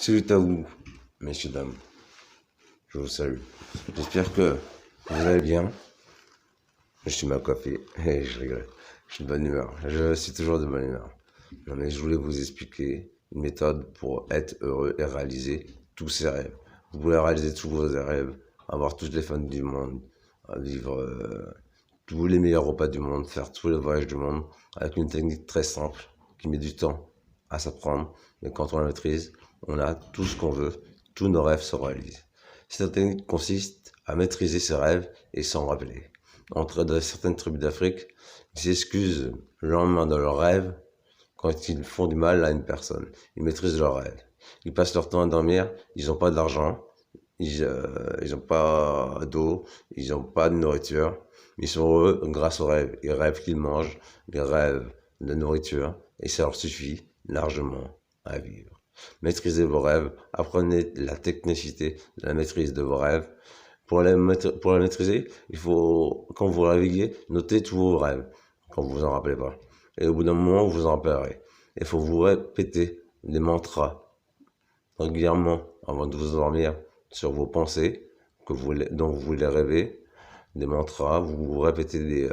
Salut à vous, messieurs, dames, je vous salue. J'espère que vous allez bien. Je suis mal coiffé et je rigole. Je suis de bonne humeur. Je suis toujours de bonne humeur. Non, mais je voulais vous expliquer une méthode pour être heureux et réaliser tous ses rêves. Vous pouvez réaliser tous vos rêves, avoir toutes les fans du monde, vivre tous les meilleurs repas du monde, faire tous les voyages du monde avec une technique très simple qui met du temps à s'apprendre. Mais quand on la maîtrise, on a tout ce qu'on veut, tous nos rêves se réalisent. Cette technique consiste à maîtriser ses rêves et s'en rappeler. Dans certaines tribus d'Afrique, ils s'excusent le lendemain de leurs rêves quand ils font du mal à une personne. Ils maîtrisent leurs rêves. Ils passent leur temps à dormir, ils n'ont pas d'argent, ils n'ont pas d'eau, ils n'ont pas de nourriture. Ils sont heureux grâce aux rêves. Ils rêvent qu'ils mangent, ils rêvent de nourriture et ça leur suffit largement à vivre. Maîtrisez vos rêves, apprenez la technicité de la maîtrise de vos rêves. Pour la maîtriser, il faut, quand vous vous réveillez, noter tous vos rêves, quand vous vous en rappelez pas. Et au bout d'un moment, vous vous en rappellerez. Il faut vous répéter des mantras régulièrement avant de vous endormir sur vos pensées dont vous voulez rêver, des mantras, vous répétez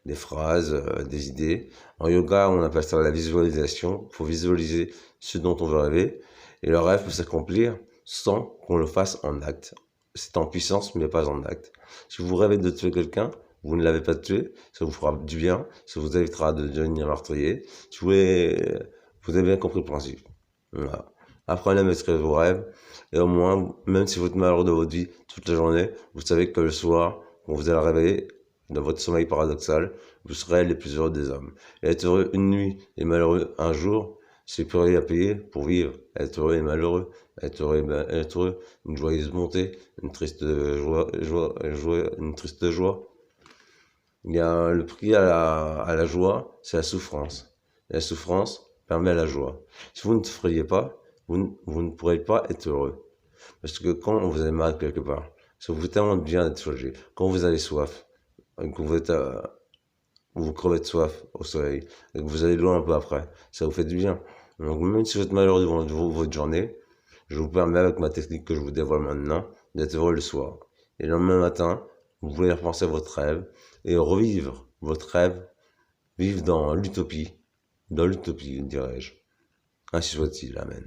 des phrases, des idées. En yoga, on appelle ça la visualisation. Il faut visualiser ce dont on veut rêver. Et le rêve peut s'accomplir sans qu'on le fasse en acte. C'est en puissance, mais pas en acte. Si vous rêvez de tuer quelqu'un, vous ne l'avez pas tué, ça vous fera du bien, ça vous évitera de devenir meurtrier. Vous avez bien compris le principe. Voilà. Apprenez à maîtriser vos rêves. Et au moins, même si vous êtes malheureux de votre vie toute la journée, vous savez que le soir, quand vous allez réveiller dans votre sommeil paradoxal, vous serez les plus heureux des hommes. Et être heureux une nuit et malheureux un jour, c'est plus rien à payer pour vivre. Être heureux et malheureux, être heureux, une joyeuse montée, une triste une triste joie. Il y a le prix à la joie, c'est la souffrance. Et la souffrance permet la joie. Si vous ne souffriez pas, vous ne pourrez pas être heureux. Parce que quand vous avez mal quelque part, ça vous fait tellement de bien d'être soulagé. Quand vous avez soif, que vous crevez de soif au soleil, et que vous allez loin un peu après, ça vous fait du bien. Donc même si vous êtes malheureux devant votre journée, je vous permets avec ma technique que je vous dévoile maintenant, d'être heureux le soir. Et le lendemain matin, vous pouvez repenser à votre rêve et revivre votre rêve, vivre dans l'utopie, dirais-je. Ainsi soit-il, amen.